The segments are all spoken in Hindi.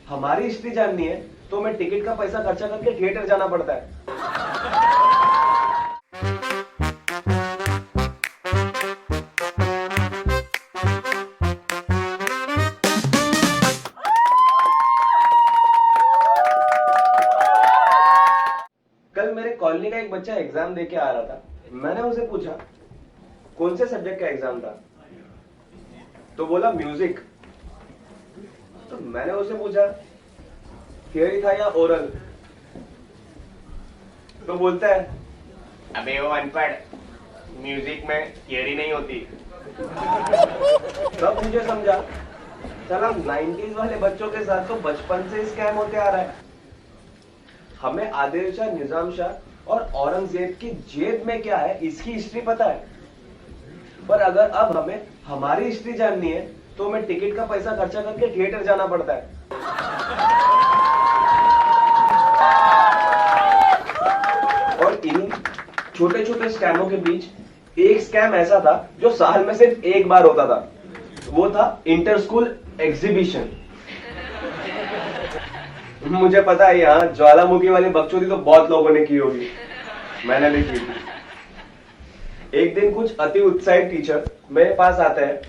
हमारी हिस्ट्री जाननी है तो हमें टिकट का पैसा खर्चा करके थिएटर जाना पड़ता है। कल मेरे कॉलोनी का एक बच्चा एग्जाम देके आ रहा था। मैंने उसे पूछा कौन से सब्जेक्ट का एग्जाम था, तो बोला म्यूजिक। तो मैंने उसे पूछा थियरी था या ओरल, तो बोलता है अबे वो अनपढ़, म्यूजिक में थियरी नहीं होती। तब मुझे समझा चला 90s वाले बच्चों के साथ तो बचपन से स्कैम होते आ रहा है। हमें आदिल शाह, निजाम शाह और औरंगजेब की जेब में क्या है इसकी हिस्ट्री पता है, पर अगर अब हमें हमारी हिस्ट्री जाननी है तो हमें टिकट का पैसा खर्चा करके थिएटर जाना पड़ता है। और इन छोटे छोटे स्कैमों के बीच एक स्कैम ऐसा था जो साल में सिर्फ एक बार होता था, वो था इंटर स्कूल एग्जीबिशन। मुझे पता है यहाँ ज्वालामुखी वाली बकचोदी तो बहुत लोगों ने की होगी, मैंने भी की थी। एक दिन कुछ अति उत्साहित टीचर मेरे पास आते हैं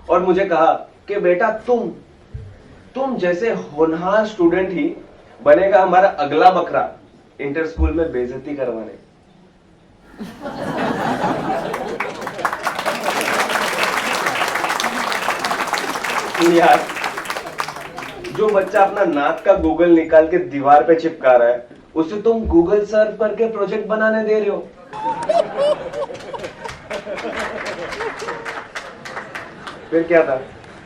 और मुझे कहा कि बेटा तुम जैसे होनहार स्टूडेंट ही बनेगा हमारा अगला बकरा इंटर स्कूल में बेइज्जती करवाने। यार जो बच्चा अपना नाक का गूगल निकाल के दीवार पे चिपका रहा है उसे तुम गूगल सर्च करके प्रोजेक्ट बनाने दे रहे हो। फिर क्या था,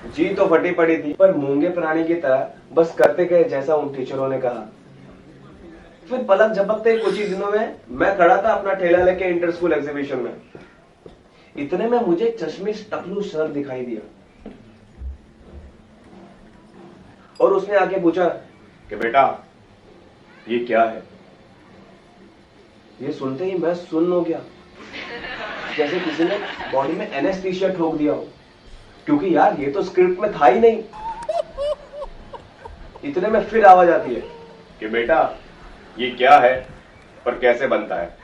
जी तो फटी पड़ी थी, पर मूंगे प्राणी की तरह बस करते गए जैसा उन टीचरों ने कहा। फिर पलक झपकते कुछ ही दिनों में मैं खड़ा था अपना ठेला लेके इंटर स्कूल एग्जीबिशन में। इतने में मुझे चश्मिश टकलू सर दिखाई दिया और उसने आके पूछा कि बेटा ये क्या है। ये सुनते ही मैं सुन्न हो गया, जैसे किसी ने बॉडी में एनेस्थीसिया ठोक दिया हो, क्योंकि यार ये तो स्क्रिप्ट में था ही नहीं। इतने में फिर आवाज आती है कि बेटा ये क्या है पर कैसे बनता है।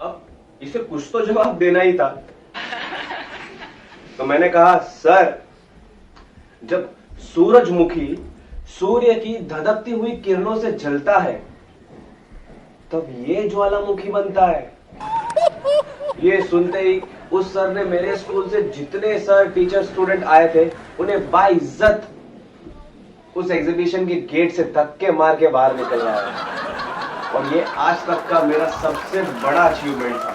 अब इसे कुछ तो जवाब देना ही था, तो मैंने कहा सर जब सूरजमुखी सूर्य की धधकती हुई किरणों से जलता है तब ये ज्वालामुखी बनता है। ये सुनते ही उस सर ने मेरे स्कूल से जितने सर टीचर स्टूडेंट आए थे उन्हें बाइज्जत उस एग्जीबिशन के गेट से धक्के मार के बाहर निकलवाया। और ये आज तक का मेरा सबसे बड़ा अचीवमेंट था।